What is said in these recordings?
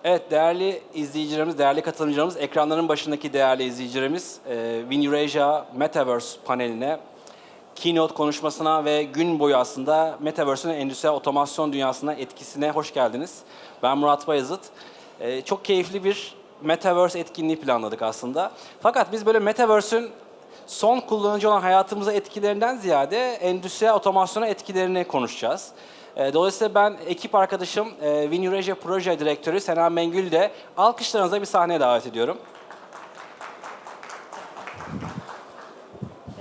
Evet, değerli izleyicilerimiz, değerli katılımcılarımız, ekranların başındaki değerli izleyicilerimiz, WIN-EURASIA Metaverse paneline, keynote konuşmasına ve gün boyu aslında Metaverse'ün endüstriyel otomasyon dünyasına etkisine hoş geldiniz. Ben Murat Bayazıt. Çok keyifli bir Metaverse etkinliği planladık aslında. Fakat biz böyle Metaverse'ün son kullanıcı olan hayatımıza etkilerinden ziyade endüstriyel otomasyona etkilerini konuşacağız. Dolayısıyla ben ekip arkadaşım WIN-EURASIA Proje Direktörü Sena Mengül'ü de alkışlarınıza bir sahneye davet ediyorum.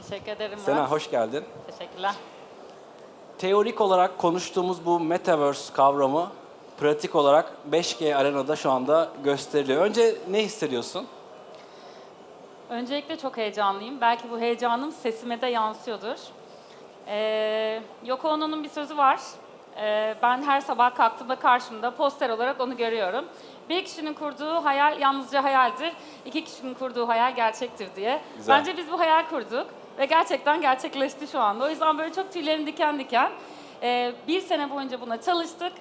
Teşekkür ederim Murat. Sena hoş geldin. Teşekkürler. Teorik olarak konuştuğumuz bu Metaverse kavramı pratik olarak 5G arenada şu anda gösteriliyor. Önce ne hissediyorsun? Öncelikle çok heyecanlıyım. Belki bu heyecanım sesime de yansıyordur. Yoko Ono'nun bir sözü var. Ben her sabah kalktığımda karşımda poster olarak onu görüyorum. Bir kişinin kurduğu hayal yalnızca hayaldir, iki kişinin kurduğu hayal gerçektir diye. Güzel. Bence biz bu hayal kurduk ve gerçekten gerçekleşti şu anda. O yüzden böyle çok tüylerim diken diken. Bir sene boyunca buna çalıştık.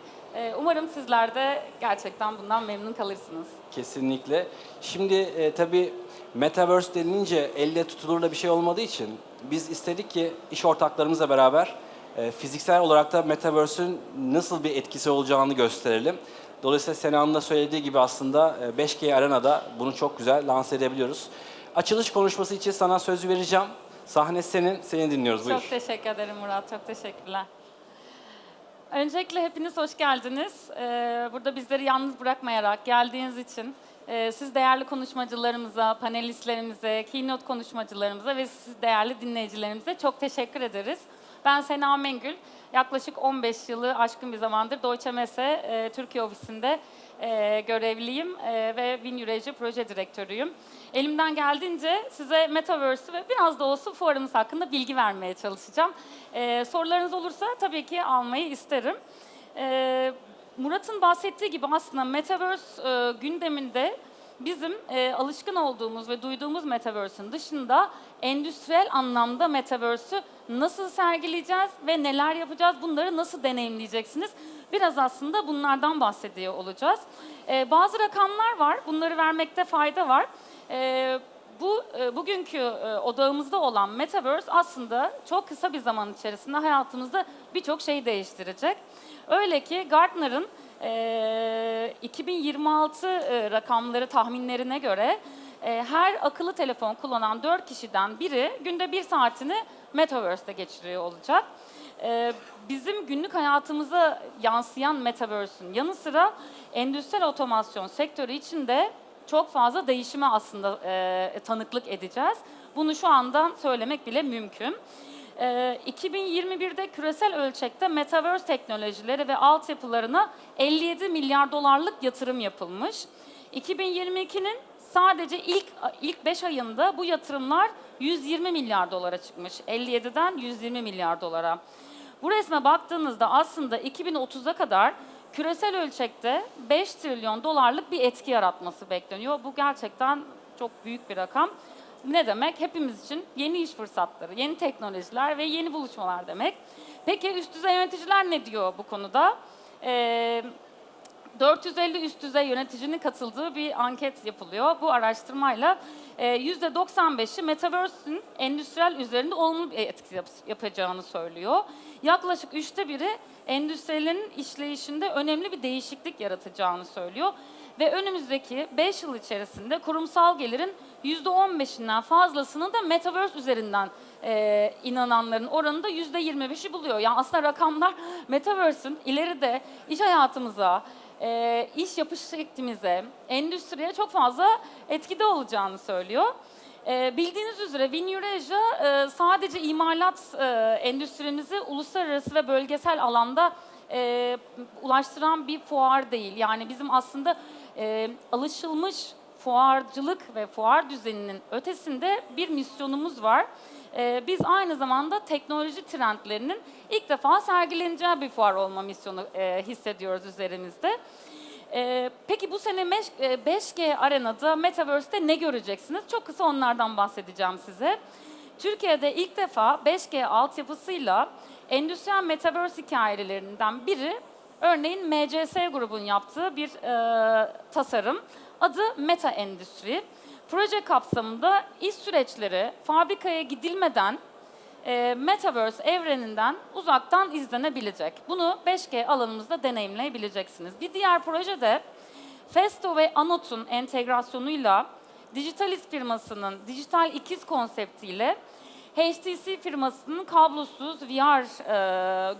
Umarım sizler de gerçekten bundan memnun kalırsınız. Kesinlikle. Şimdi tabii Metaverse denilince elle tutulur da bir şey olmadığı için biz istedik ki iş ortaklarımızla beraber fiziksel olarak da Metaverse'ün nasıl bir etkisi olacağını gösterelim. Dolayısıyla Sena'nın da söylediği gibi aslında 5G Arena'da bunu çok güzel lanse edebiliyoruz. Açılış konuşması için sana söz vereceğim. Sahne senin, seni dinliyoruz. Buyur. Çok teşekkür ederim Murat, çok teşekkürler. Öncelikle hepiniz hoş geldiniz. Burada bizleri yalnız bırakmayarak geldiğiniz için siz değerli konuşmacılarımıza, panelistlerimize, keynote konuşmacılarımıza ve siz değerli dinleyicilerimize çok teşekkür ederiz. Ben Sena Mengül, yaklaşık 15 yılı aşkın bir zamandır Deutsche Messe Türkiye ofisinde görevliyim ve WIN-EURASIA Proje Direktörüyüm. Elimden geldiğince size Metaverse ve biraz da olsa fuarımız hakkında bilgi vermeye çalışacağım. Sorularınız olursa tabii ki almayı isterim. Murat'ın bahsettiği gibi aslında Metaverse gündeminde bizim alışkın olduğumuz ve duyduğumuz Metaverse'ün dışında endüstriyel anlamda Metaverse'ü nasıl sergileyeceğiz ve neler yapacağız, bunları nasıl deneyimleyeceksiniz? Biraz aslında bunlardan bahsediyor olacağız. Bazı rakamlar var, bunları vermekte fayda var. Bugünkü odağımızda olan Metaverse aslında çok kısa bir zaman içerisinde hayatımızda birçok şeyi değiştirecek. Öyle ki Gartner'ın 2026 rakamları tahminlerine göre her akıllı telefon kullanan 4 kişiden biri günde 1 saatini Metaverse'de geçiriyor olacak. Bizim günlük hayatımıza yansıyan Metaverse'ün yanı sıra endüstriyel otomasyon sektörü içinde çok fazla değişime aslında tanıklık edeceğiz. Bunu şu andan söylemek bile mümkün. 2021'de küresel ölçekte Metaverse teknolojileri ve altyapılarına 57 milyar dolarlık yatırım yapılmış. 2022'nin sadece ilk 5 ayında bu yatırımlar 120 milyar dolara çıkmış. 57'den 120 milyar dolara. Bu resme baktığınızda aslında 2030'a kadar küresel ölçekte 5 trilyon dolarlık bir etki yaratması bekleniyor. Bu gerçekten çok büyük bir rakam. Ne demek? Hepimiz için yeni iş fırsatları, yeni teknolojiler ve yeni buluşmalar demek. Peki üst düzey yöneticiler ne diyor bu konuda? 450 üst düzey yöneticinin katıldığı bir anket yapılıyor. Bu araştırmayla %95'i Metaverse'ün endüstriyel üzerinde olumlu bir etki yapacağını söylüyor. Yaklaşık 1/3'ü endüstrilerin işleyişinde önemli bir değişiklik yaratacağını söylüyor. Ve önümüzdeki 5 yıl içerisinde kurumsal gelirin %15'inden fazlasını da Metaverse üzerinden inananların oranı da %25'i buluyor. Yani aslında rakamlar Metaverse'ün ileride iş hayatımıza, iş yapış şeklimize, endüstriye çok fazla etkide olacağını söylüyor. Bildiğiniz üzere WIN-EURASIA sadece imalat endüstrimizi uluslararası ve bölgesel alanda ulaştıran bir fuar değil. Yani bizim aslında alışılmış fuarcılık ve fuar düzeninin ötesinde bir misyonumuz var. Biz aynı zamanda teknoloji trendlerinin ilk defa sergileneceği bir fuar olma misyonu hissediyoruz üzerimizde. Peki bu sene 5G Arena'da Metaverse'te ne göreceksiniz? Çok kısa onlardan bahsedeceğim size. Türkiye'de ilk defa 5G altyapısıyla endüstriyel Metaverse hikayelerinden biri Örneğin MCS grubunun yaptığı bir tasarım. Adı Meta Endüstri. Proje kapsamında iş süreçleri fabrikaya gidilmeden Metaverse evreninden uzaktan izlenebilecek. Bunu 5G alanımızda deneyimleyebileceksiniz. Bir diğer proje de Festo ve Anot'un entegrasyonuyla Digitalis firmasının dijital ikiz konseptiyle HTC firmasının kablosuz VR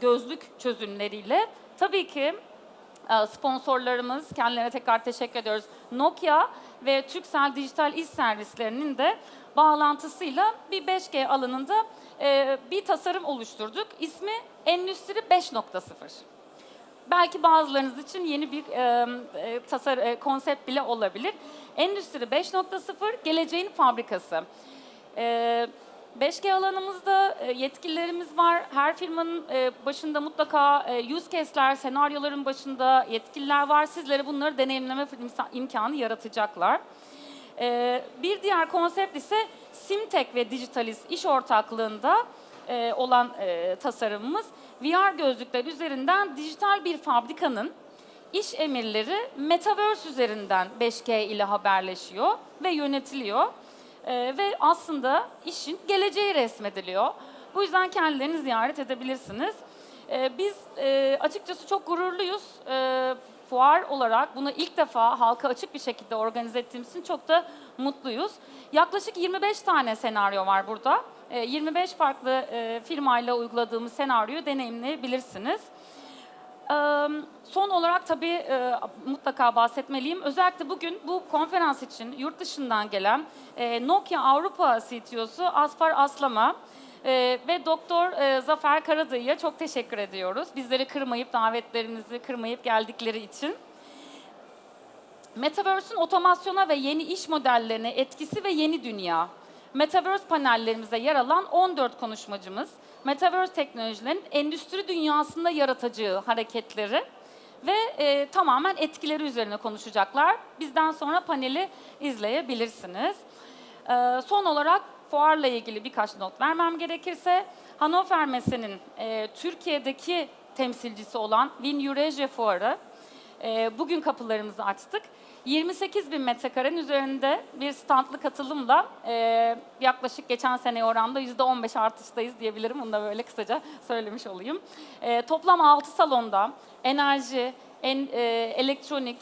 gözlük çözümleriyle tabii ki sponsorlarımız, kendilerine tekrar teşekkür ediyoruz. Nokia ve Turkcell Dijital İş Servislerinin de bağlantısıyla bir 5G alanında bir tasarım oluşturduk. İsmi Endüstri 5.0. Belki bazılarınız için yeni bir konsept bile olabilir. Endüstri 5.0 geleceğin fabrikası. 5G alanımızda yetkililerimiz var. Her firmanın başında mutlaka use case'ler, senaryoların başında yetkililer var. Sizlere bunları deneyimleme imkanı yaratacaklar. Bir diğer konsept ise Simtek ve Digitalis iş ortaklığında olan tasarımımız. VR gözlükler üzerinden dijital bir fabrikanın iş emirleri Metaverse üzerinden 5G ile haberleşiyor ve yönetiliyor. Ve aslında işin geleceği resmediliyor. Bu yüzden kendilerini ziyaret edebilirsiniz. Biz açıkçası çok gururluyuz. Fuar olarak bunu ilk defa halka açık bir şekilde organize ettiğimiz için çok da mutluyuz. Yaklaşık 25 tane senaryo var burada. 25 farklı firmayla uyguladığımız senaryoyu deneyimleyebilirsiniz. Son olarak tabii mutlaka bahsetmeliyim. Özellikle bugün bu konferans için yurt dışından gelen Nokia Avrupa CTO'su Asfar Aslam'a ve Doktor Zafer Karadayı'ya çok teşekkür ediyoruz. Bizleri kırmayıp, davetlerimizi kırmayıp geldikleri için. Metaverse'ün otomasyona ve yeni iş modellerine etkisi ve yeni dünya. Metaverse panellerimize yer alan 14 konuşmacımız, Metaverse teknolojilerin endüstri dünyasında yaratacağı hareketleri ve tamamen etkileri üzerine konuşacaklar. Bizden sonra paneli izleyebilirsiniz. Son olarak fuarla ilgili birkaç not vermem gerekirse, Hannover Messe'nin Türkiye'deki temsilcisi olan WIN-EURASIA fuarı, bugün kapılarımızı açtık. 28.000 metrekarenin üzerinde bir standlı katılımla yaklaşık geçen seneye oranla %15 artıştayız diyebilirim. Bunu da böyle kısaca söylemiş olayım. Toplam 6 salonda enerji, elektronik,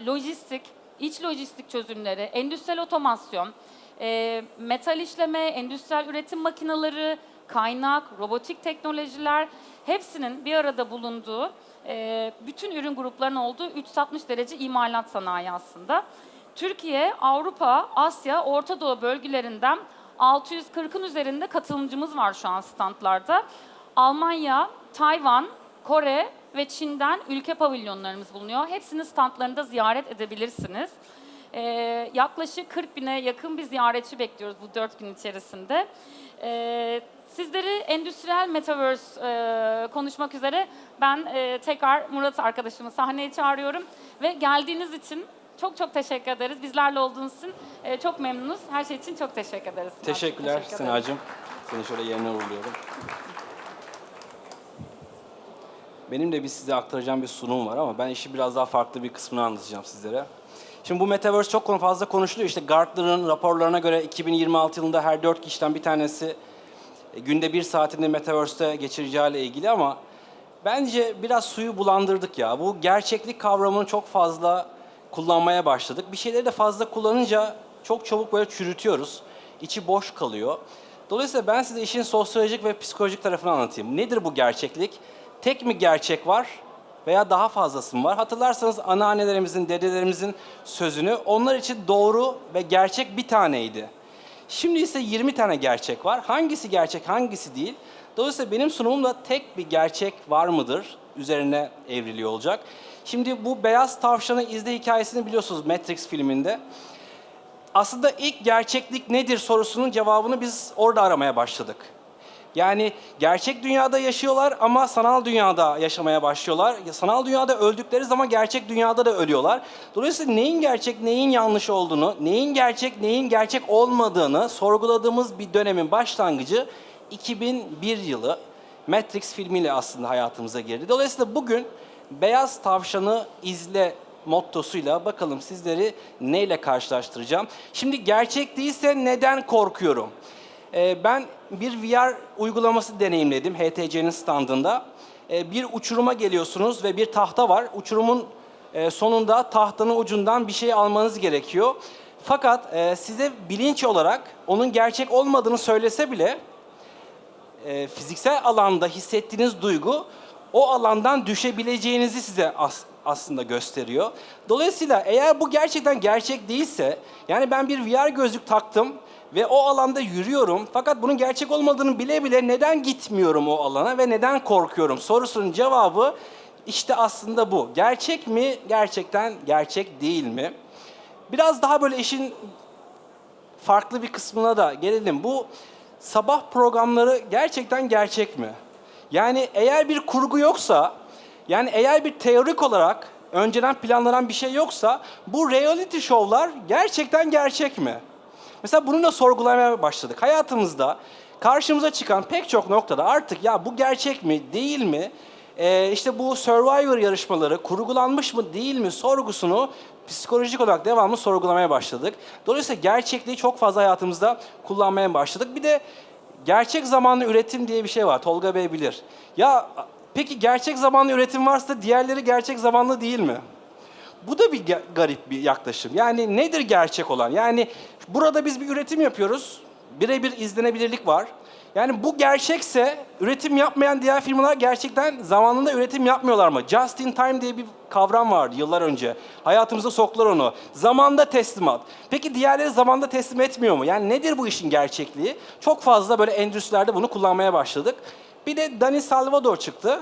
lojistik, iç lojistik çözümleri, endüstriyel otomasyon, metal işleme, endüstriyel üretim makineleri, kaynak, robotik teknolojiler hepsinin bir arada bulunduğu bütün ürün gruplarının olduğu 360 derece imalat sanayi aslında. Türkiye, Avrupa, Asya, Orta Doğu bölgelerinden 640'ın üzerinde katılımcımız var şu an standlarda. Almanya, Tayvan, Kore ve Çin'den ülke pavilyonlarımız bulunuyor. Hepsinin standlarında ziyaret edebilirsiniz. Yaklaşık 40.000'e yakın bir ziyaretçi bekliyoruz bu 4 gün içerisinde. Sizleri endüstriyel Metaverse konuşmak üzere ben tekrar Murat arkadaşımı sahneye çağırıyorum. Ve geldiğiniz için çok çok teşekkür ederiz. Bizlerle olduğunuz için çok memnunuz. Her şey için çok teşekkür ederiz. Teşekkürler Senacığım. Seni şöyle yerine uğurluyorum. Benim de size aktaracağım bir sunum var ama ben işi biraz daha farklı bir kısmını anlatacağım sizlere. Şimdi bu Metaverse çok fazla konuşuluyor. İşte Gartner'ın raporlarına göre 2026 yılında her 4 kişiden bir tanesi günde 1 saatinde Metaverse'te geçireceğiyle ilgili ama bence biraz suyu bulandırdık ya. Bu gerçeklik kavramını çok fazla kullanmaya başladık. Bir şeyleri de fazla kullanınca çok çabuk böyle çürütüyoruz. İçi boş kalıyor. Dolayısıyla ben size işin sosyolojik ve psikolojik tarafını anlatayım. Nedir bu gerçeklik? Tek mi gerçek var veya daha fazlası mı var? Hatırlarsanız anneannelerimizin, dedelerimizin sözünü onlar için doğru ve gerçek bir taneydi. Şimdi ise 20 tane gerçek var. Hangisi gerçek, hangisi değil? Dolayısıyla benim sunumumda tek bir gerçek var mıdır üzerine evriliyor olacak. Şimdi bu beyaz tavşanı izle hikayesini biliyorsunuz Matrix filminde. Aslında ilk gerçeklik nedir sorusunun cevabını biz orada aramaya başladık. Yani gerçek dünyada yaşıyorlar ama sanal dünyada yaşamaya başlıyorlar. Sanal dünyada öldükleri zaman gerçek dünyada da ölüyorlar. Dolayısıyla neyin gerçek, neyin yanlış olduğunu, neyin gerçek olmadığını sorguladığımız bir dönemin başlangıcı 2001 yılı Matrix filmiyle aslında hayatımıza girdi. Dolayısıyla bugün beyaz tavşanı izle mottosuyla bakalım sizleri neyle karşılaştıracağım. Şimdi gerçek değilse neden korkuyorum? Ben bir VR uygulaması deneyimledim HTC'nin standında. Bir uçuruma geliyorsunuz ve bir tahta var. Uçurumun sonunda tahtanın ucundan bir şey almanız gerekiyor. Fakat size bilinç olarak onun gerçek olmadığını söylese bile fiziksel alanda hissettiğiniz duygu o alandan düşebileceğinizi size aslında gösteriyor. Dolayısıyla eğer bu gerçekten gerçek değilse, yani ben bir VR gözlük taktım ve o alanda yürüyorum fakat bunun gerçek olmadığını bile bile neden gitmiyorum o alana ve neden korkuyorum sorusunun cevabı işte aslında bu. Gerçek mi? Gerçekten gerçek değil mi? Biraz daha böyle işin farklı bir kısmına da gelelim. Bu sabah programları gerçekten gerçek mi? Yani eğer bir kurgu yoksa, yani eğer bir teorik olarak önceden planlanan bir şey yoksa bu reality show'lar gerçekten gerçek mi? Mesela bunu da sorgulamaya başladık. Hayatımızda karşımıza çıkan pek çok noktada artık ya bu gerçek mi, değil mi? İşte bu Survivor yarışmaları kurgulanmış mı, değil mi sorgusunu psikolojik olarak devamlı sorgulamaya başladık. Dolayısıyla gerçekliği çok fazla hayatımızda kullanmaya başladık. Bir de gerçek zamanlı üretim diye bir şey var. Tolga Bey bilir. Ya peki gerçek zamanlı üretim varsa diğerleri gerçek zamanlı değil mi? Bu da bir garip bir yaklaşım. Yani nedir gerçek olan? Yani burada biz bir üretim yapıyoruz. Birebir izlenebilirlik var. Yani bu gerçekse üretim yapmayan diğer firmalar gerçekten zamanında üretim yapmıyorlar mı? Just in time diye bir kavram vardı yıllar önce. Hayatımıza soktular onu. Zamanda teslimat. Peki diğerleri zamanda teslim etmiyor mu? Yani nedir bu işin gerçekliği? Çok fazla böyle endüstrilerde bunu kullanmaya başladık. Bir de Dani Salvador çıktı.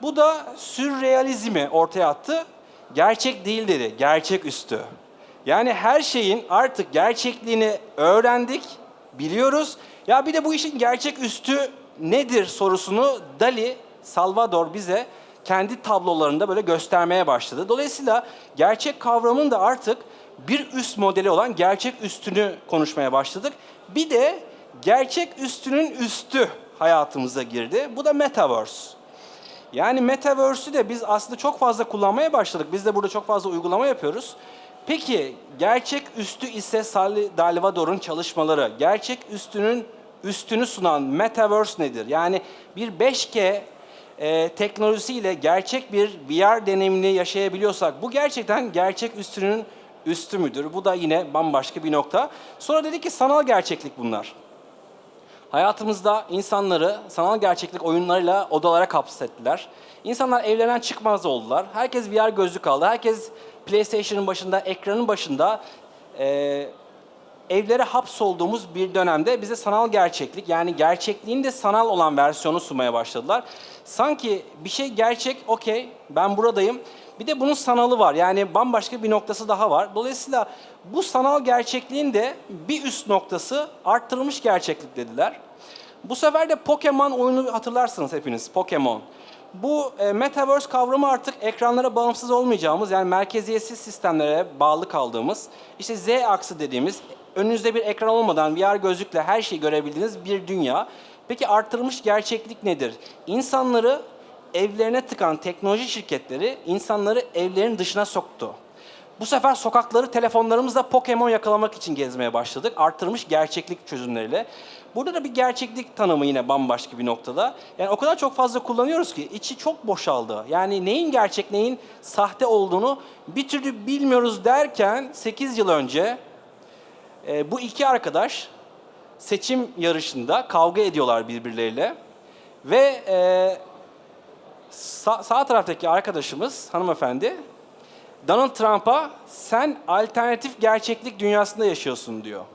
Bu da sürrealizmi ortaya attı. Gerçek değil dedi, gerçek üstü. Yani her şeyin artık gerçekliğini öğrendik, biliyoruz. Ya bir de bu işin gerçek üstü nedir sorusunu Dali Salvador bize kendi tablolarında böyle göstermeye başladı. Dolayısıyla gerçek kavramının da artık bir üst modeli olan gerçek üstünü konuşmaya başladık. Bir de gerçek üstünün üstü hayatımıza girdi. Bu da Metaverse. Yani Metaverse'ü de biz aslında çok fazla kullanmaya başladık. Biz de burada çok fazla uygulama yapıyoruz. Peki gerçek üstü ise Salvador'un çalışmaları. Gerçek üstünü sunan Metaverse nedir? Yani bir 5G teknolojisiyle gerçek bir VR deneyimini yaşayabiliyorsak bu gerçekten gerçek üstünün üstü müdür? Bu da yine bambaşka bir nokta. Sonra dedi ki sanal gerçeklik bunlar. Hayatımızda insanları sanal gerçeklik oyunlarıyla odalara hapsettiler. İnsanlar evlerinden çıkmaz oldular. Herkes VR gözlük aldı. Herkes PlayStation'ın başında, ekranın başında evlere hapsolduğumuz bir dönemde bize sanal gerçeklik, yani gerçekliğin de sanal olan versiyonu sunmaya başladılar. Sanki bir şey gerçek, okey, ben buradayım. Bir de bunun sanalı var. Yani bambaşka bir noktası daha var. Dolayısıyla bu sanal gerçekliğin de bir üst noktası arttırılmış gerçeklik dediler. Bu sefer de Pokemon oyunu hatırlarsınız hepiniz. Pokemon. Bu Metaverse kavramı artık ekranlara bağımsız olmayacağımız, yani merkeziyetsiz sistemlere bağlı kaldığımız, işte Z aksı dediğimiz, önünüzde bir ekran olmadan VR gözlükle her şeyi görebildiğiniz bir dünya. Peki arttırılmış gerçeklik nedir? İnsanları evlerine tıkan teknoloji şirketleri insanları evlerin dışına soktu. Bu sefer sokakları telefonlarımızla Pokemon yakalamak için gezmeye başladık. Arttırılmış gerçeklik çözümleriyle. Burada da bir gerçeklik tanımı yine bambaşka bir noktada. Yani o kadar çok fazla kullanıyoruz ki içi çok boşaldı. Yani neyin gerçek, neyin sahte olduğunu bir türlü bilmiyoruz derken 8 yıl önce bu iki arkadaş seçim yarışında kavga ediyorlar birbirleriyle. Ve sağ taraftaki arkadaşımız, hanımefendi, Donald Trump'a sen alternatif gerçeklik dünyasında yaşıyorsun diyor.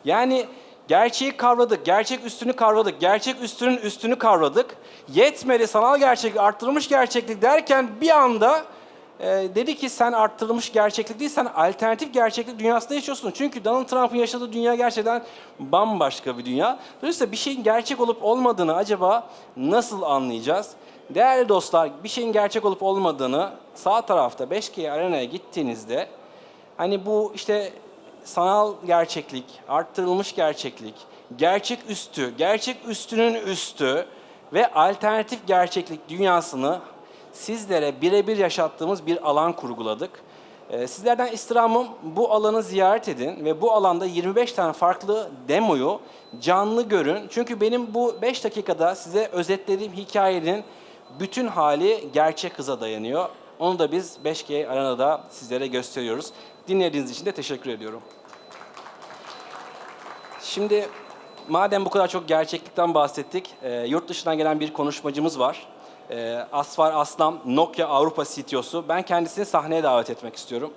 Yani gerçeği kavradık, gerçek üstünü kavradık, gerçek üstünün üstünü kavradık. Yetmedi sanal gerçeklik, arttırılmış gerçeklik derken bir anda dedi ki sen arttırılmış gerçeklik değil, sen alternatif gerçeklik dünyasında yaşıyorsun. Çünkü Donald Trump'ın yaşadığı dünya gerçekten bambaşka bir dünya. Dolayısıyla bir şeyin gerçek olup olmadığını acaba nasıl anlayacağız? Değerli dostlar, bir şeyin gerçek olup olmadığını sağ tarafta 5G arenaya gittiğinizde hani bu işte sanal gerçeklik, arttırılmış gerçeklik, gerçek üstü, gerçek üstünün üstü ve alternatif gerçeklik dünyasını sizlere birebir yaşattığımız bir alan kurguladık. Sizlerden istirhamım bu alanı ziyaret edin ve bu alanda 25 tane farklı demoyu canlı görün. Çünkü benim bu 5 dakikada size özetlediğim hikayenin bütün hali gerçek hıza dayanıyor. Onu da biz 5G Arena'da sizlere gösteriyoruz. Dinlediğiniz için de teşekkür ediyorum. Şimdi madem bu kadar çok gerçeklikten bahsettik, yurt dışından gelen bir konuşmacımız var. Asfar Aslan, Nokia Avrupa CTO'su. Ben kendisini sahneye davet etmek istiyorum.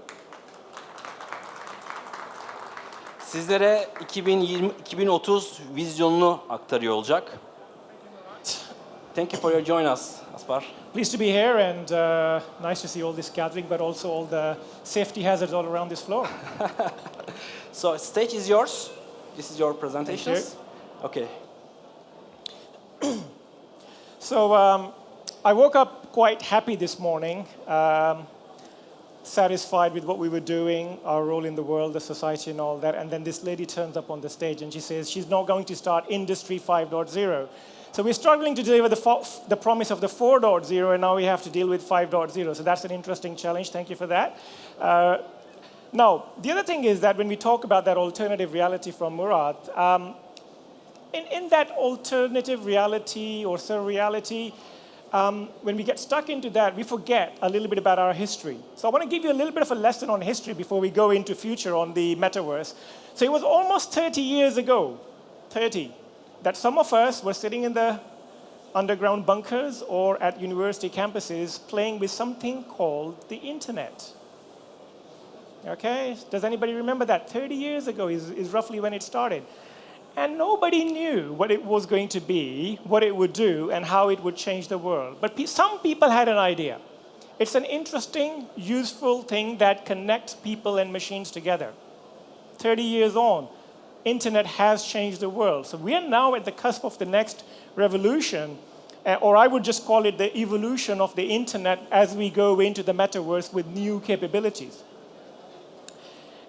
Sizlere 2020-2030 vizyonunu aktarıyor olacak. Thank you for your join us, Asfar. Pleased to be here and nice to see all this gathering, but also all the safety hazards all around this floor. So, stage is yours. This is your presentations. Okay. So I woke up quite happy this morning, satisfied with what we were doing, our role in the world, the society and all that. And then this lady turns up on the stage and she says she's now going to start Industry 5.0. So we're struggling to deliver the promise of the 4.0, and now we have to deal with 5.0. So that's an interesting challenge. Thank you for that. Now, the other thing is that when we talk about that alternative reality from Murat, in that alternative reality or surreality, when we get stuck into that, we forget a little bit about our history. So I want to give you a little bit of a lesson on history before we go into future on the metaverse. So it was almost 30 years ago, 30, that some of us were sitting in the underground bunkers or at university campuses playing with something called the internet. Okay, does anybody remember that? 30 years ago is roughly when it started. And nobody knew what it was going to be, what it would do, and how it would change the world. But some people had an idea. It's an interesting, useful thing that connects people and machines together. 30 years on, internet has changed the world. So we are now at the cusp of the next revolution, or I would just call it the evolution of the internet as we go into the metaverse with new capabilities.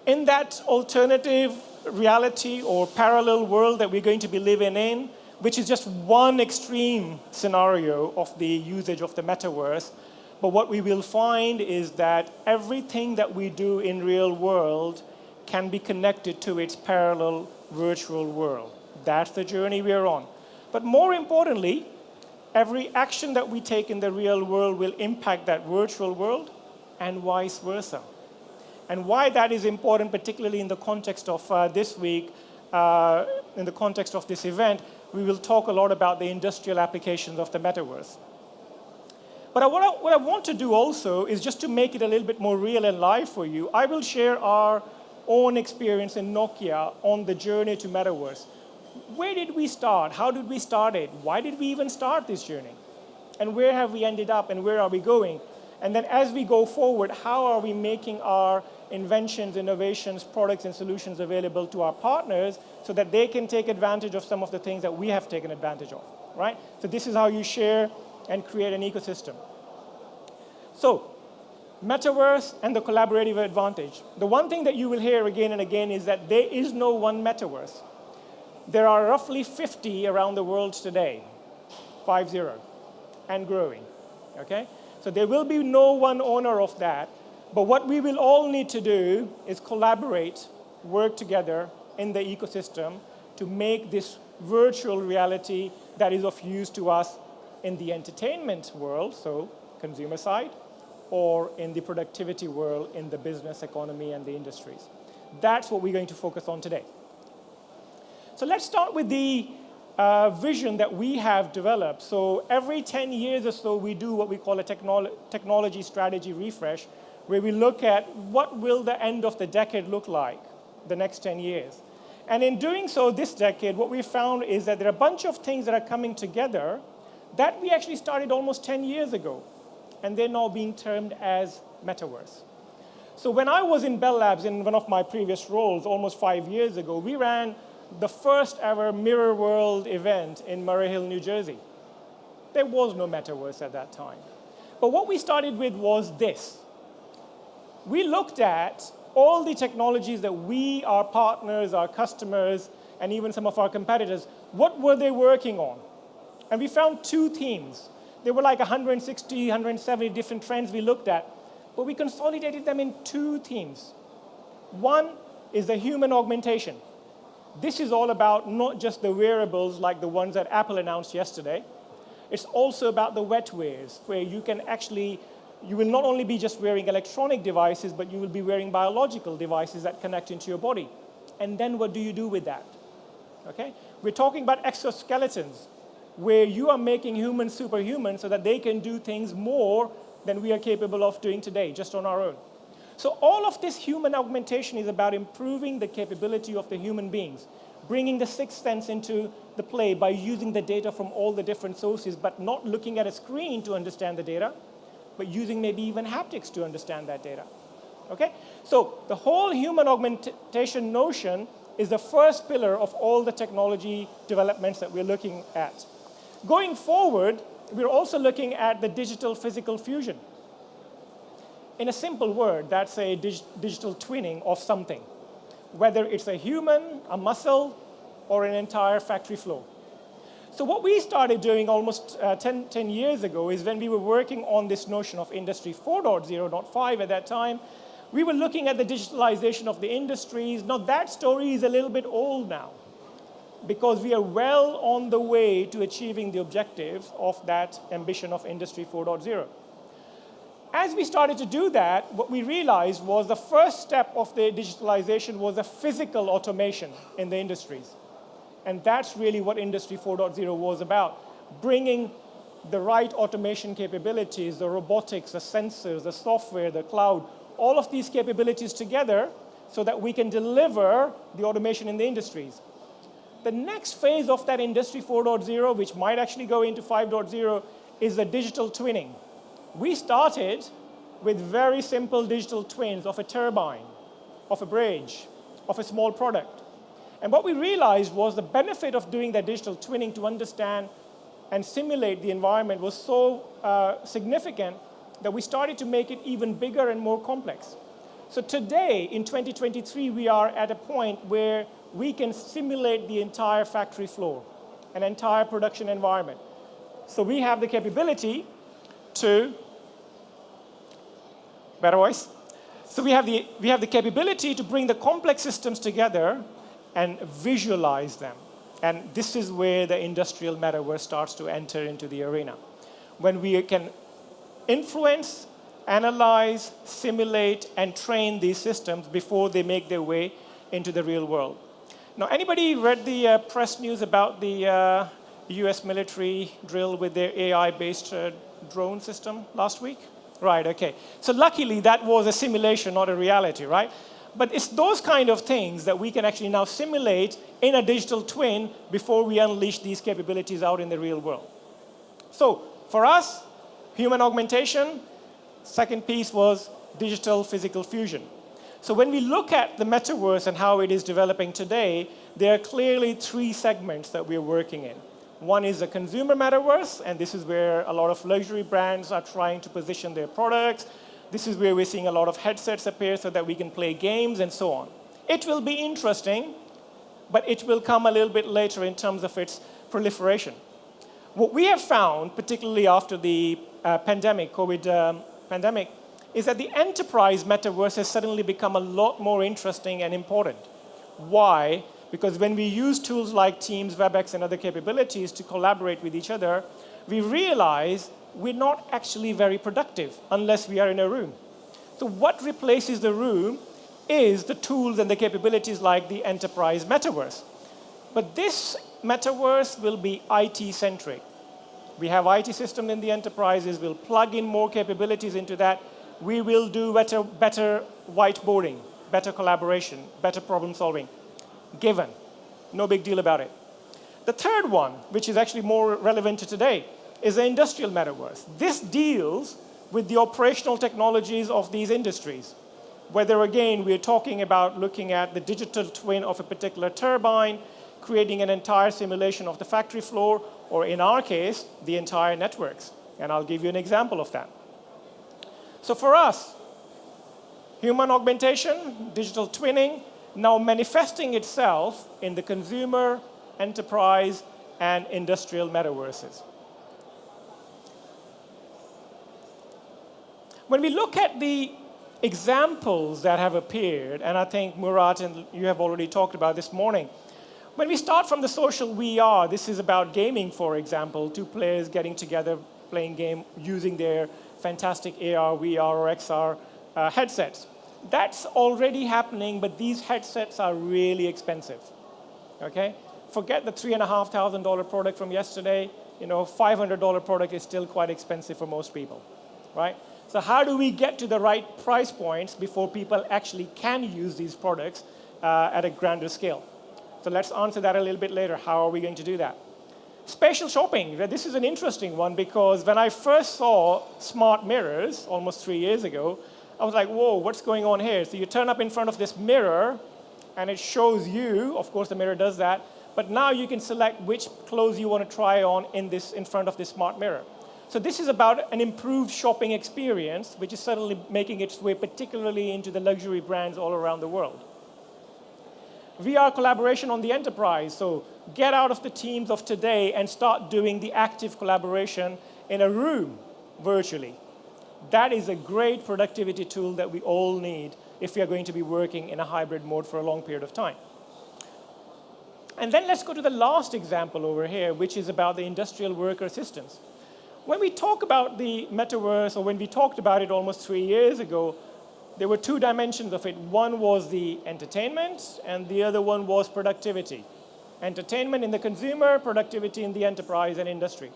In that alternative reality or parallel world that we're going to be living in, which is just one extreme scenario of the usage of the metaverse, but what we will find is that everything that we do in real world can be connected to its parallel virtual world. That's the journey we're on. But more importantly, every action that we take in the real world will impact that virtual world and vice versa. And why that is important, particularly in the context of this week, in the context of this event, we will talk a lot about the industrial applications of the metaverse. But what I want to do also is just to make it a little bit more real and live for you, I will share our own experience in Nokia on the journey to metaverse. Where did we start? How did we start it? Why did we even start this journey? And where have we ended up and where are we going? And then as we go forward, how are we making our inventions, innovations, products, and solutions available to our partners so that they can take advantage of some of the things that we have taken advantage of, right? So this is how you share and create an ecosystem. So, metaverse and the collaborative advantage. The one thing that you will hear again and again is that there is no one metaverse. There are roughly 50 around the world today, 50, and growing, okay? So there will be no one owner of that, but what we will all need to do is collaborate, work together in the ecosystem to make this virtual reality that is of use to us in the entertainment world, so consumer side, or in the productivity world, in the business economy and the industries. That's what we're going to focus on today. So let's start with the vision that we have developed. So every 10 years or so, we do what we call a technology strategy refresh, where we look at what will the end of the decade look like, the next 10 years. And in doing so this decade, what we found is that there are a bunch of things that are coming together that we actually started almost 10 years ago, and they're now being termed as metaverse. So when I was in Bell Labs in one of my previous roles almost 5 years ago, we ran the first ever Mirror World event in Murray Hill, New Jersey. There was no metaverse at that time. But what we started with was this. We looked at all the technologies that we, our partners, our customers, and even some of our competitors, what were they working on? And we found two themes. There were like 160, 170 different trends we looked at, but we consolidated them in two themes. One is the human augmentation. This is all about not just the wearables like the ones that Apple announced yesterday. It's also about the wet wears, where you can actually, you will not only be just wearing electronic devices, but you will be wearing biological devices that connect into your body. And then what do you do with that? Okay? We're talking about exoskeletons, where you are making humans superhuman so that they can do things more than we are capable of doing today, just on our own. So all of this human augmentation is about improving the capability of the human beings, bringing the sixth sense into the play by using the data from all the different sources, but not looking at a screen to understand the data, but using maybe even haptics to understand that data. Okay? So the whole human augmentation notion is the first pillar of all the technology developments that we're looking at. Going forward, we're also looking at the digital physical fusion. In a simple word, that's a digital twinning of something, whether it's a human, a muscle, or an entire factory floor. So what we started doing almost 10 years ago is when we were working on this notion of Industry 4.0, not 5 at that time, we were looking at the digitalization of the industries. Now that story is a little bit old now, because we are well on the way to achieving the objectives of that ambition of Industry 4.0. As we started to do that, what we realized was the first step of the digitalization was the physical automation in the industries. And that's really what Industry 4.0 was about, bringing the right automation capabilities, the robotics, the sensors, the software, the cloud, all of these capabilities together so that we can deliver the automation in the industries. The next phase of that Industry 4.0, which might actually go into 5.0, is the digital twinning. We started with very simple digital twins of a turbine, of a bridge, of a small product. And what we realized was the benefit of doing that digital twinning to understand and simulate the environment was so significant that we started to make it even bigger and more complex. So today, in 2023, we are at a point where we can simulate the entire factory floor, an entire production environment. So we have the capability to, better voice? So we have the capability to bring the complex systems together and visualize them. And this is where the industrial metaverse starts to enter into the arena. When we can influence, analyze, simulate, and train these systems before they make their way into the real world. Now, anybody read the press news about the US military drill with their AI-based drone system last week? Right, okay. So luckily, that was a simulation, not a reality, right? But it's those kind of things that we can actually now simulate in a digital twin before we unleash these capabilities out in the real world. So for us, human augmentation, second piece was digital physical fusion. So when we look at the metaverse and how it is developing today, there are clearly three segments that we're working in. One is the consumer metaverse, and this is where a lot of luxury brands are trying to position their products. This is where we're seeing a lot of headsets appear so that we can play games and so on. It will be interesting, but it will come a little bit later in terms of its proliferation. What we have found, particularly after the COVID pandemic, is that the enterprise metaverse has suddenly become a lot more interesting and important. Why? Because when we use tools like Teams, WebEx, and other capabilities to collaborate with each other, we realize we're not actually very productive unless we are in a room. So what replaces the room is the tools and the capabilities like the enterprise metaverse. But this metaverse will be IT-centric. We have IT systems in the enterprises. We'll plug in more capabilities into that. We will do better whiteboarding, better collaboration, better problem solving. Given. No big deal about it. The third one, which is actually more relevant to today, is the industrial metaverse. This deals with the operational technologies of these industries. Whether, again, we're talking about looking at the digital twin of a particular turbine, creating an entire simulation of the factory floor, or in our case, the entire networks. And I'll give you an example of that. So for us, human augmentation, digital twinning, now manifesting itself in the consumer, enterprise, and industrial metaverses. When we look at the examples that have appeared, and I think Murat and you have already talked about this morning, when we start from the social VR, this is about gaming, for example, two players getting together, playing game, using their fantastic AR, VR, or XR headsets. That's already happening, but these headsets are really expensive, okay? Forget the $3,500 product from yesterday. $500 product is still quite expensive for most people, right? So how do we get to the right price points before people actually can use these products at a grander scale? So let's answer that a little bit later. How are we going to do that? Spatial shopping. This is an interesting one because when I first saw smart mirrors almost 3 years ago, I was like, whoa, what's going on here? So you turn up in front of this mirror and it shows you, of course the mirror does that, but now you can select which clothes you want to try on in front of this smart mirror. So this is about an improved shopping experience, which is suddenly making its way particularly into the luxury brands all around the world. VR collaboration on the enterprise. So get out of the teams of today and start doing the active collaboration in a room virtually. That is a great productivity tool that we all need if we are going to be working in a hybrid mode for a long period of time. And then let's go to the last example over here, which is about the industrial worker assistance. When we talk about the metaverse, or when we talked about it almost 3 years ago, there were two dimensions of it. One was the entertainment, and the other one was productivity. Entertainment in the consumer, productivity in the enterprise and industry.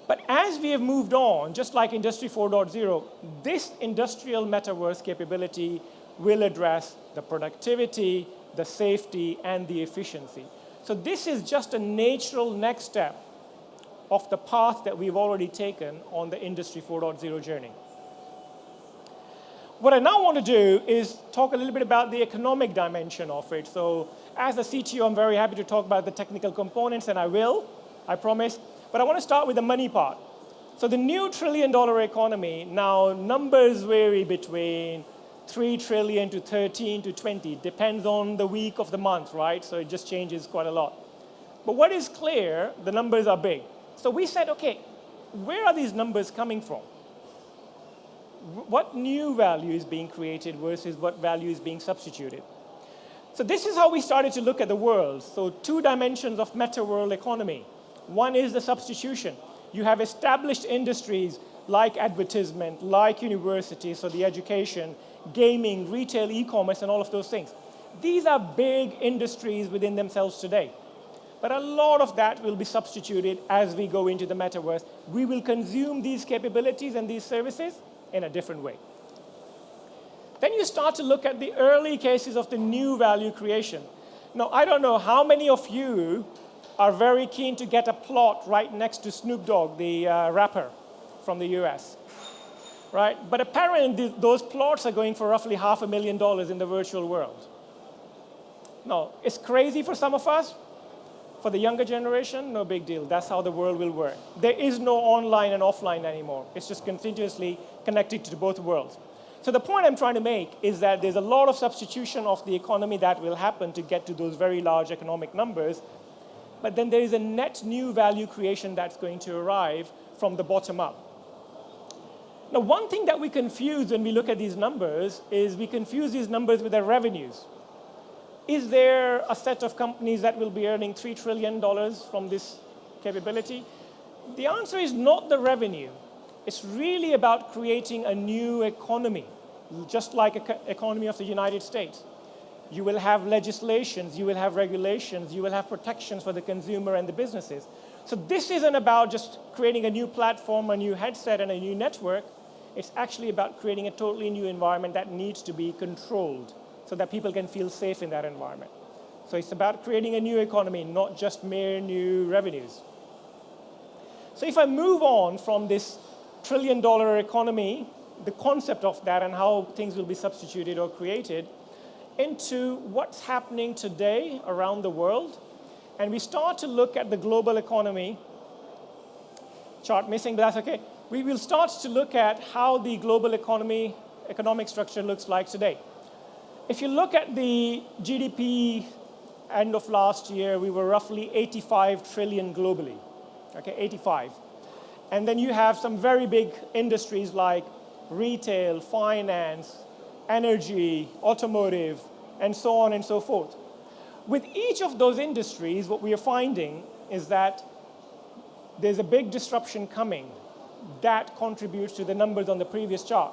But as we have moved on, just like Industry 4.0, this industrial metaverse capability will address the productivity, the safety, and the efficiency. So this is just a natural next step of the path that we've already taken on the Industry 4.0 journey. What I now want to do is talk a little bit about the economic dimension of it. So as a CTO, I'm very happy to talk about the technical components, and I will, I promise. But I want to start with the money part. So the new $1 trillion economy, now numbers vary between 3 trillion to 13 to 20, depends on the week of the month, right? So it just changes quite a lot. But what is clear, the numbers are big. So we said, okay, where are these numbers coming from? What new value is being created versus what value is being substituted? So this is how we started to look at the world. So two dimensions of meta-world economy. One is the substitution. You have established industries like advertisement, like universities, so the education, gaming, retail, e-commerce, and all of those things. These are big industries within themselves today. But a lot of that will be substituted as we go into the metaverse. We will consume these capabilities and these services in a different way. Then you start to look at the early cases of the new value creation. Now, I don't know how many of you are very keen to get a plot right next to Snoop Dogg, the rapper from the US, right? But apparently, those plots are going for roughly $500,000 in the virtual world. Now, it's crazy for some of us. For the younger generation, no big deal. That's how the world will work. There is no online and offline anymore. It's just continuously connected to both worlds. So the point I'm trying to make is that there's a lot of substitution of the economy that will happen to get to those very large economic numbers. But then there is a net new value creation that's going to arrive from the bottom up. Now, one thing that we confuse when we look at these numbers is we confuse these numbers with their revenues. Is there a set of companies that will be earning $3 trillion from this capability? The answer is not the revenue. It's really about creating a new economy, just like the economy of the United States. You will have legislations, you will have regulations, you will have protections for the consumer and the businesses. So this isn't about just creating a new platform, a new headset, and a new network. It's actually about creating a totally new environment that needs to be controlled so that people can feel safe in that environment. So it's about creating a new economy, not just mere new revenues. So if I move on from this $1 trillion economy, the concept of that and how things will be substituted or created, into what's happening today around the world, and we start to look at the global economy, chart missing, but that's okay. We will start to look at how the global economic structure looks like today. If you look at the GDP end of last year, we were roughly 85 trillion globally, okay, 85. And then you have some very big industries like retail, finance, energy, automotive, and so on and so forth. With each of those industries, what we are finding is that there's a big disruption coming that contributes to the numbers on the previous chart.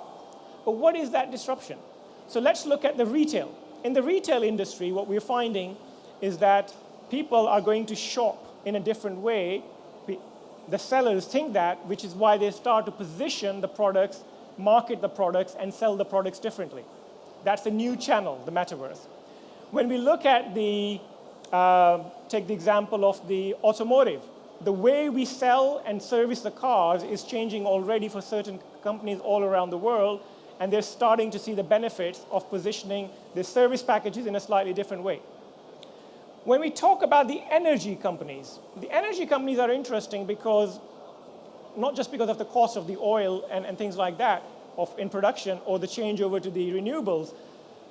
But what is that disruption? So let's look at the retail. In the retail industry, what we're finding is that people are going to shop in a different way. The sellers think that, which is why they start to position the products, market the products, and sell the products differently. That's the new channel, the metaverse. When we look at take the example of the automotive, the way we sell and service the cars is changing already for certain companies all around the world, and they're starting to see the benefits of positioning the service packages in a slightly different way. When we talk about the energy companies are interesting because, not just because of the cost of the oil and things like that in production or the changeover to the renewables.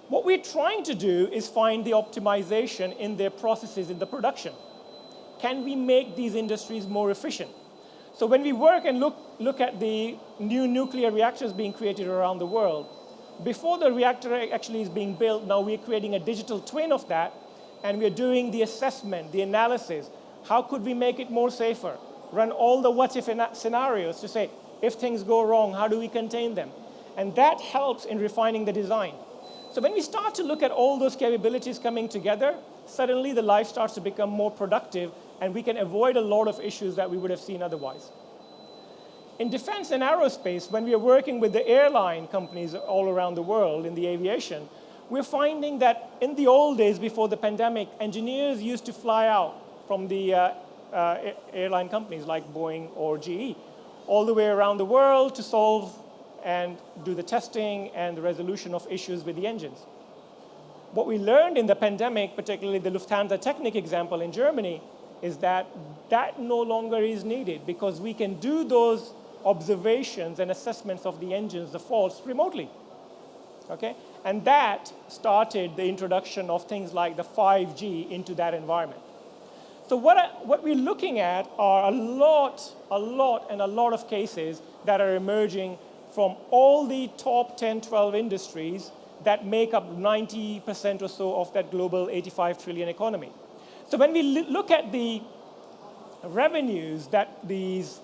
What we're trying to do is find the optimization in their processes in the production. Can we make these industries more efficient? So when we work and look at the new nuclear reactors being created around the world, before the reactor actually is being built, now we're creating a digital twin of that, and we're doing the assessment, the analysis. How could we make it more safer? Run all the what-if scenarios to say, if things go wrong, how do we contain them? And that helps in refining the design. So when we start to look at all those capabilities coming together, suddenly the life starts to become more productive, and we can avoid a lot of issues that we would have seen otherwise. In defense and aerospace, when we are working with the airline companies all around the world in the aviation, we're finding that in the old days before the pandemic, engineers used to fly out from the airline companies like Boeing or GE all the way around the world to solve and do the testing and the resolution of issues with the engines. What we learned in the pandemic, particularly the Lufthansa Technik example in Germany, is that that no longer is needed because we can do those observations and assessments of the engines, the faults, remotely. Okay? And that started the introduction of things like the 5G into that environment. So what we're looking at are a lot of cases that are emerging from all the top 10, 12 industries that make up 90% or so of that global 85 trillion economy. So when we look at the revenues that these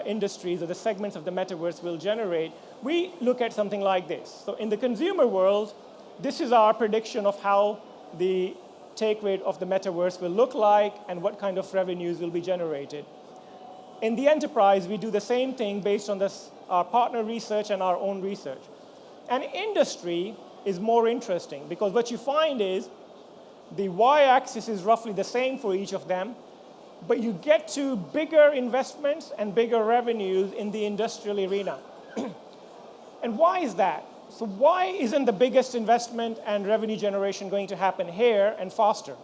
industries or the segments of the metaverse will generate, we look at something like this. So in the consumer world, this is our prediction of how the take rate of the metaverse will look like and what kind of revenues will be generated. In the enterprise, we do the same thing based on our partner research and our own research. And industry is more interesting because what you find is the y-axis is roughly the same for each of them, but you get to bigger investments and bigger revenues in the industrial arena. And why is that? So why isn't the biggest investment and revenue generation going to happen here and faster?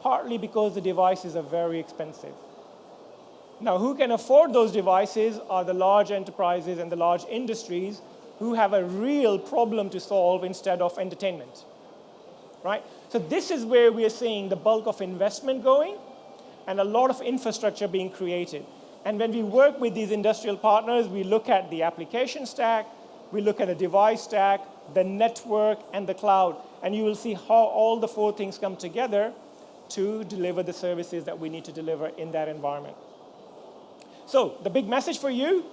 Partly because the devices are very expensive. Now, who can afford those devices are the large enterprises and the large industries who have a real problem to solve instead of entertainment, right? So this is where we are seeing the bulk of investment going and a lot of infrastructure being created. And when we work with these industrial partners, we look at the application stack, we look at the device stack, the network, and the cloud. And you will see how all the four things come together to deliver the services that we need to deliver in that environment. So the big message for you,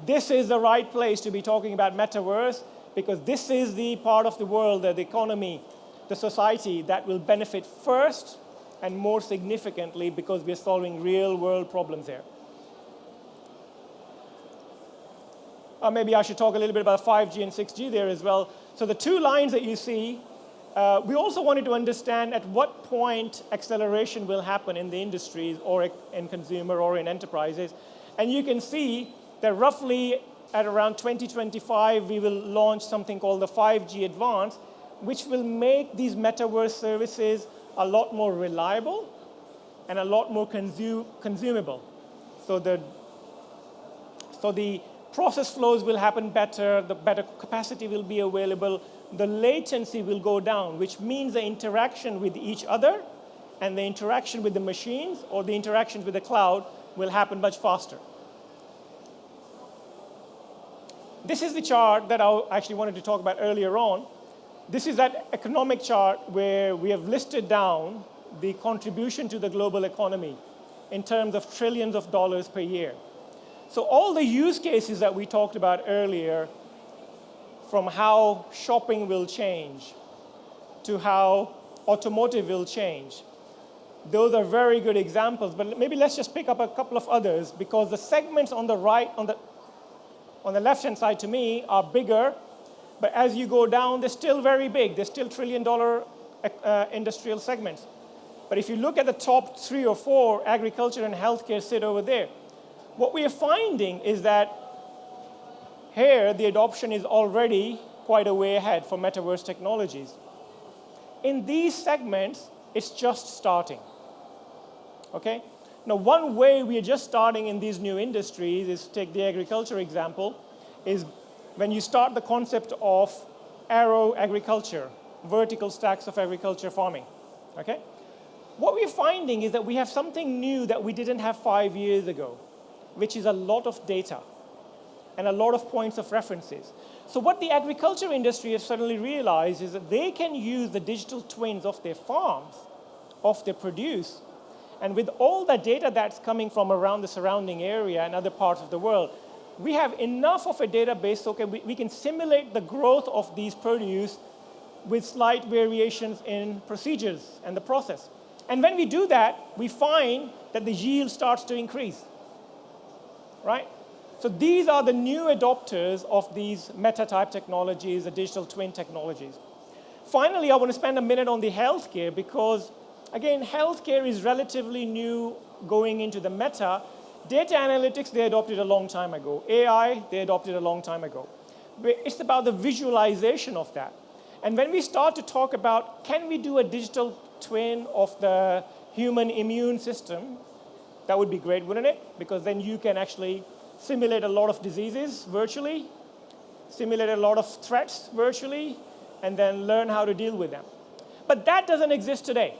this is the right place to be talking about metaverse because this is the part of the world, the economy, the society that will benefit first and more significantly because we're solving real world problems here. Maybe I should talk a little bit about 5G and 6G there as well. So the two lines that you see, we also wanted to understand at what point acceleration will happen in the industries or in consumer or in enterprises. And you can see that roughly at around 2025, we will launch something called the 5G Advanced, which will make these metaverse services a lot more reliable and a lot more consumable. So the process flows will happen better, the better capacity will be available, the latency will go down, which means the interaction with each other and the interaction with the machines or the interaction with the cloud will happen much faster. This is the chart that I actually wanted to talk about earlier on. This is that economic chart where we have listed down the contribution to the global economy in terms of trillions of dollars per year. So all the use cases that we talked about earlier, from how shopping will change to how automotive will change, those are very good examples. But maybe let's just pick up a couple of others, because the segments on the right, on the left-hand side to me are bigger, but as you go down, they're still very big. They're still trillion-dollar industrial segments. But if you look at the top 3 or 4, agriculture and healthcare sit over there. What we are finding is that here, the adoption is already quite a way ahead for metaverse technologies. In these segments, it's just starting. Okay? Now, one way we are just starting in these new industries is, take the agriculture example, is when you start the concept of arrow agriculture, vertical stacks of agriculture farming. Okay? What we're finding is that we have something new that we didn't have 5 years ago, which is a lot of data and a lot of points of references. So what the agriculture industry has suddenly realized is that they can use the digital twins of their farms, of their produce, and with all the data that's coming from around the surrounding area and other parts of the world, we have enough of a database so we can simulate the growth of these produce with slight variations in procedures and the process. And when we do that, we find that the yield starts to increase, right? So these are the new adopters of these meta-type technologies, the digital twin technologies. Finally, I want to spend a minute on the healthcare because, again, healthcare is relatively new going into the meta. Data analytics, they adopted a long time ago. AI, they adopted a long time ago. But it's about the visualization of that. And when we start to talk about, can we do a digital twin of the human immune system, that would be great, wouldn't it? Because then you can actually simulate a lot of diseases virtually, simulate a lot of threats virtually, and then learn how to deal with them. But that doesn't exist today.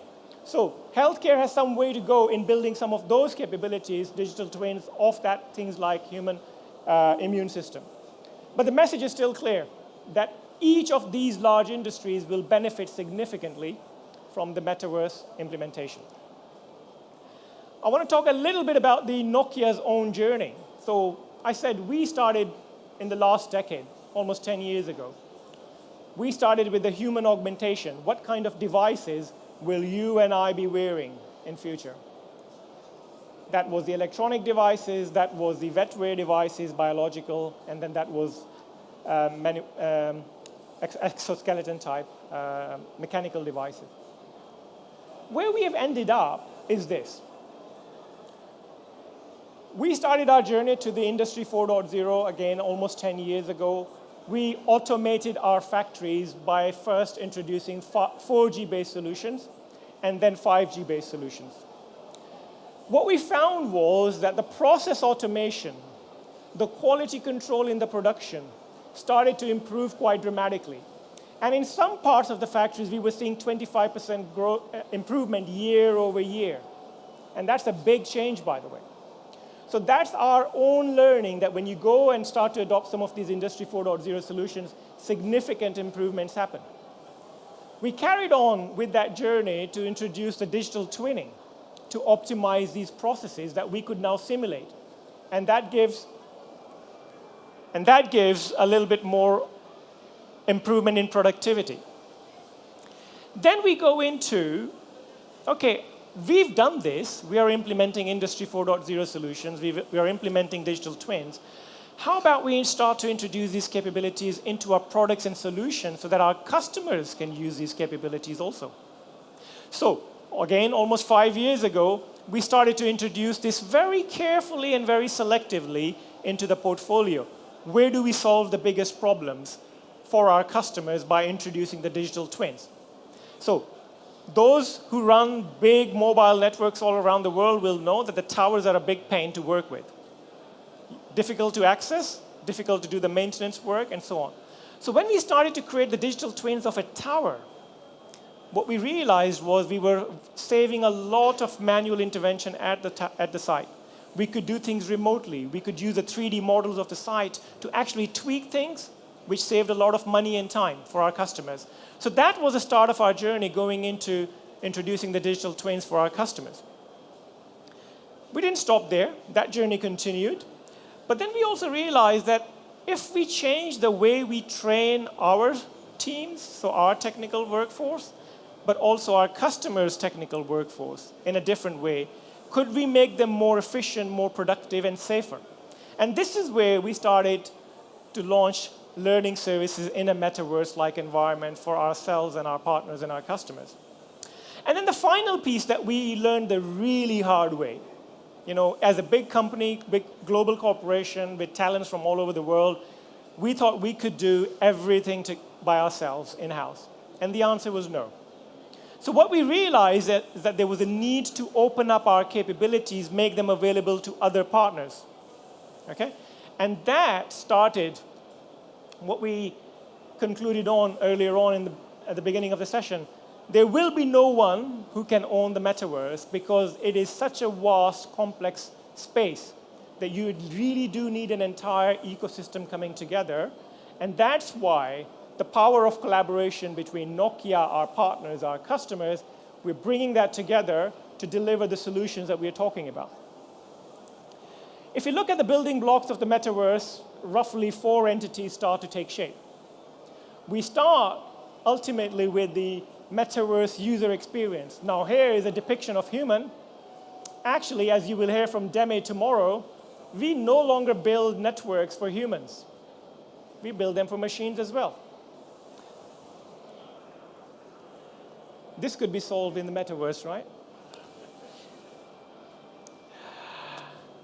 So healthcare has some way to go in building some of those capabilities, digital twins of that, things like human immune system. But the message is still clear, that each of these large industries will benefit significantly from the metaverse implementation. I want to talk a little bit about the Nokia's own journey. So I said we started in the last decade, almost 10 years ago. We started with the human augmentation. What kind of devices will you and I be wearing in future? That was the electronic devices, that was the vet wear devices, biological, and then that was exoskeleton type, mechanical devices. Where we have ended up is this. We started our journey to the Industry 4.0, again, almost 10 years ago. We automated our factories by first introducing 4G-based solutions and then 5G-based solutions. What we found was that the process automation, the quality control in the production, started to improve quite dramatically. And in some parts of the factories, we were seeing 25% growth, improvement year over year. And that's a big change, by the way. So that's our own learning, that when you go and start to adopt some of these Industry 4.0 solutions, significant improvements happen. We carried on with that journey to introduce the digital twinning to optimize these processes that we could now simulate. And that gives a little bit more improvement in productivity. Then we go into, okay, we've done this. We are implementing Industry 4.0 solutions. We are implementing digital twins. How about we start to introduce these capabilities into our products and solutions so that our customers can use these capabilities also? So, again, almost 5 years ago, we started to introduce this very carefully and very selectively into the portfolio. Where do we solve the biggest problems for our customers by introducing the digital twins? So, those who run big mobile networks all around the world will know that the towers are a big pain to work with. Difficult to access, difficult to do the maintenance work, and so on. So when we started to create the digital twins of a tower, what we realized was we were saving a lot of manual intervention at the site. We could do things remotely. We could use the 3D models of the site to actually tweak things, which saved a lot of money and time for our customers. So that was the start of our journey going into introducing the digital twins for our customers. We didn't stop there. That journey continued. But then we also realized that if we change the way we train our teams, so our technical workforce, but also our customers' technical workforce in a different way, could we make them more efficient, more productive, and safer? And this is where we started to launch learning services in a metaverse-like environment for ourselves and our partners and our customers. And then the final piece that we learned the really hard way, as a big company, big global corporation with talents from all over the world, we thought we could do everything by ourselves in-house. And the answer was no. So what we realized is that there was a need to open up our capabilities, make them available to other partners. Okay? And that started what we concluded on earlier on at the beginning of the session. There will be no one who can own the metaverse because it is such a vast, complex space that you really do need an entire ecosystem coming together. And that's why the power of collaboration between Nokia, our partners, our customers, we're bringing that together to deliver the solutions that we're talking about. If you look at the building blocks of the metaverse, roughly 4 entities start to take shape. We start ultimately with the metaverse user experience. Now here is a depiction of human. Actually, as you will hear from Deme tomorrow, we no longer build networks for humans. We build them for machines as well. This could be solved in the metaverse, right?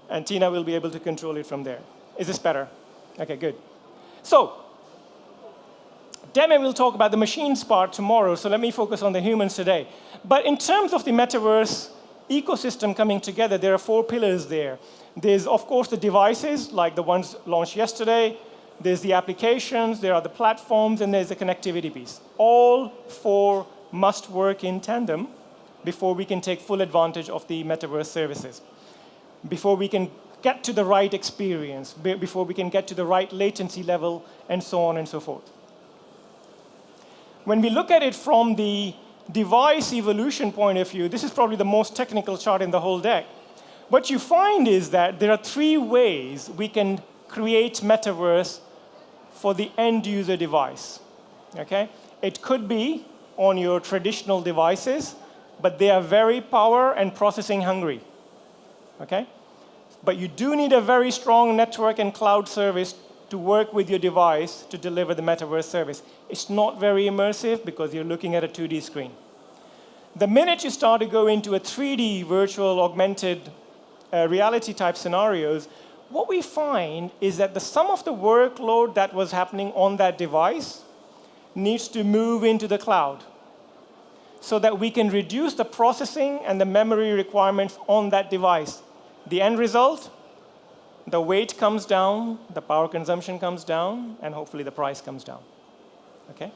And Tina will be able to control it from there. Is this better? Okay, good. So, Deme will talk about the machines part tomorrow, so let me focus on the humans today. But in terms of the metaverse ecosystem coming together, there are 4 pillars there. There's, of course, the devices, like the ones launched yesterday. There's the applications, there are the platforms, and there's the connectivity piece. All 4 must work in tandem before we can take full advantage of the metaverse services, before we can get to the right experience, before we can get to the right latency level, and so on and so forth. When we look at it from the device evolution point of view, this is probably the most technical chart in the whole deck. What you find is that there are 3 ways we can create metaverse for the end user device. Okay? It could be on your traditional devices, but they are very power and processing hungry. Okay? But you do need a very strong network and cloud service to work with your device to deliver the metaverse service. It's not very immersive because you're looking at a 2D screen. The minute you start to go into a 3D virtual augmented reality type scenarios, what we find is that the sum of the workload that was happening on that device needs to move into the cloud so that we can reduce the processing and the memory requirements on that device. The end result, the weight comes down, the power consumption comes down, and hopefully the price comes down. Okay?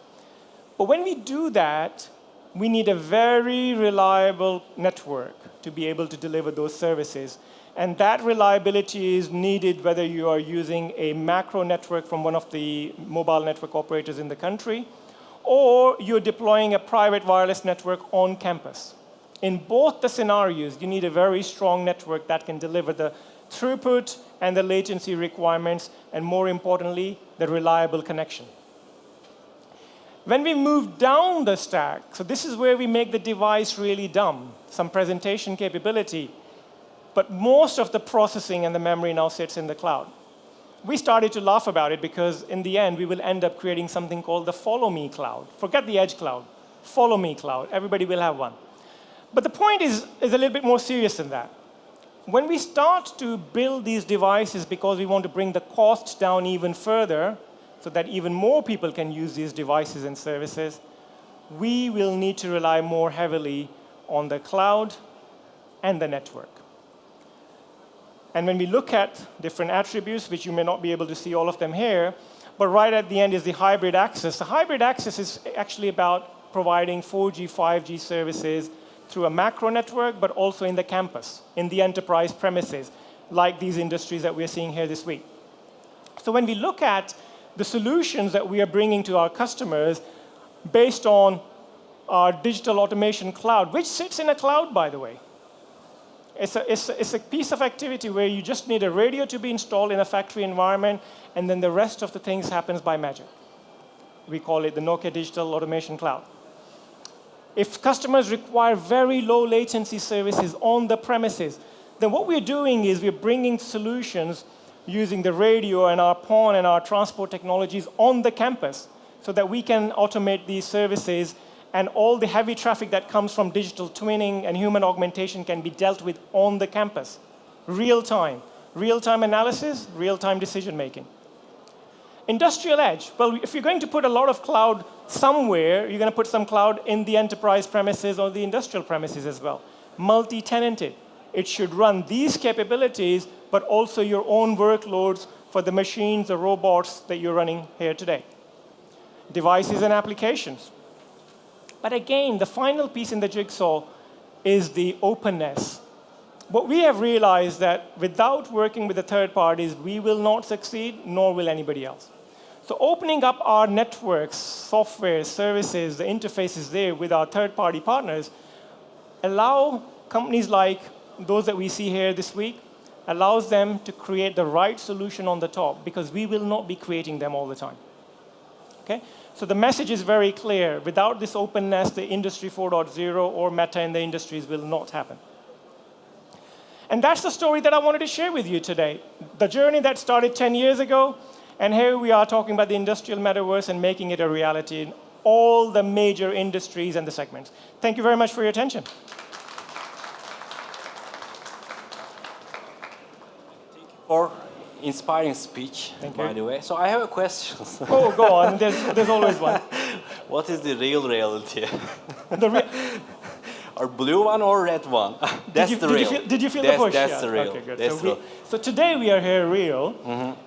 But when we do that, we need a very reliable network to be able to deliver those services. And that reliability is needed whether you are using a macro network from one of the mobile network operators in the country, or you're deploying a private wireless network on campus. In both the scenarios, you need a very strong network that can deliver the throughput and the latency requirements, and more importantly, the reliable connection. When we move down the stack, so this is where we make the device really dumb, some presentation capability, but most of the processing and the memory now sits in the cloud. We started to laugh about it because in the end, we will end up creating something called the follow me cloud. Forget the edge cloud, follow me cloud. Everybody will have one. But the point is a little bit more serious than that. When we start to build these devices because we want to bring the costs down even further so that even more people can use these devices and services, we will need to rely more heavily on the cloud and the network. And when we look at different attributes, which you may not be able to see all of them here, but right at the end is the hybrid access. The hybrid access is actually about providing 4G, 5G services through a macro network, but also in the campus, in the enterprise premises. like these industries that we're seeing here this week. So when we look at the solutions that we are bringing to our customers based on our digital automation cloud, which sits in a cloud, by the way. It's a piece of activity where you just need a radio to be installed in a factory environment, and then the rest of the things happens by magic. We call it the Nokia Digital Automation Cloud. If customers require very low latency services on the premises, then what we're doing is we're bringing solutions using the radio and our PON and our transport technologies on the campus so that we can automate these services, and all the heavy traffic that comes from digital twinning and human augmentation can be dealt with on the campus. Real-time analysis, real-time decision making. Industrial edge. Well, if you're going to put a lot of cloud somewhere, you're going to put some cloud in the enterprise premises or the industrial premises as well. Multi-tenanted. It should run these capabilities, but also your own workloads for the machines, the robots that you're running here today. Devices and applications. But again, the final piece in the jigsaw is the openness. What we have realized that without working with the third parties, we will not succeed, nor will anybody else. So opening up our networks, software, services, the interfaces there with our third-party partners allow companies like those that we see here this week, allows them to create the right solution on the top, because we will not be creating them all the time. Okay? So the message is very clear. Without this openness, the Industry 4.0 or Meta in the industries will not happen. And that's the story that I wanted to share with you today. The journey that started 10 years ago, and here we are talking about the industrial metaverse and making it a reality in all the major industries and the segments. Thank you very much for your attention. For inspiring speech, by the way. So I have a question. Oh, go on. There's always one. What is the real reality? Or blue one or red one? That's the real. Did you feel the push? That's the real. Okay, good. That's real. So today we are here real.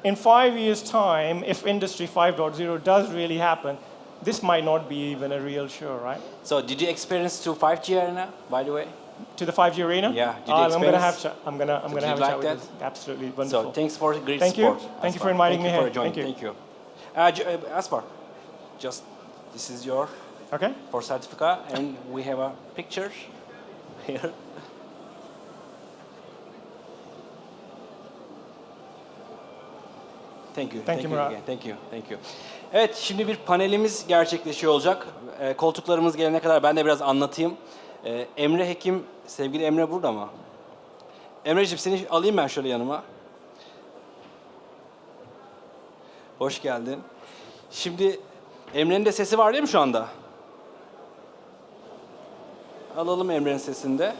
In 5 years' time, if Industry 5.0 does really happen, this might not be even a real show, right? So did you experience to 5G arena, by the way? To the 5G arena? Yeah. Did you I'm going to have experience? I'm going to have a like chat with that? you. Absolutely wonderful. So thanks for the great Thank support. you. Thank you for inviting me here. Thank you for joining. Thank you. Aspar, just this is your Okay. for certificate, and we have a picture here. Thank you. Thank you, Murat. Again. Thank you. Thank you. Evet, şimdi bir panelimiz gerçekleşiyor olacak. Koltuklarımız gelene kadar ben de biraz anlatayım. Emre Hekim, sevgili Emre burada mı? Emreciğim seni alayım ben şöyle yanıma. Hoş geldin. Şimdi Emre'nin de sesi var değil mi şu anda? Alalım Emre'nin sesini de.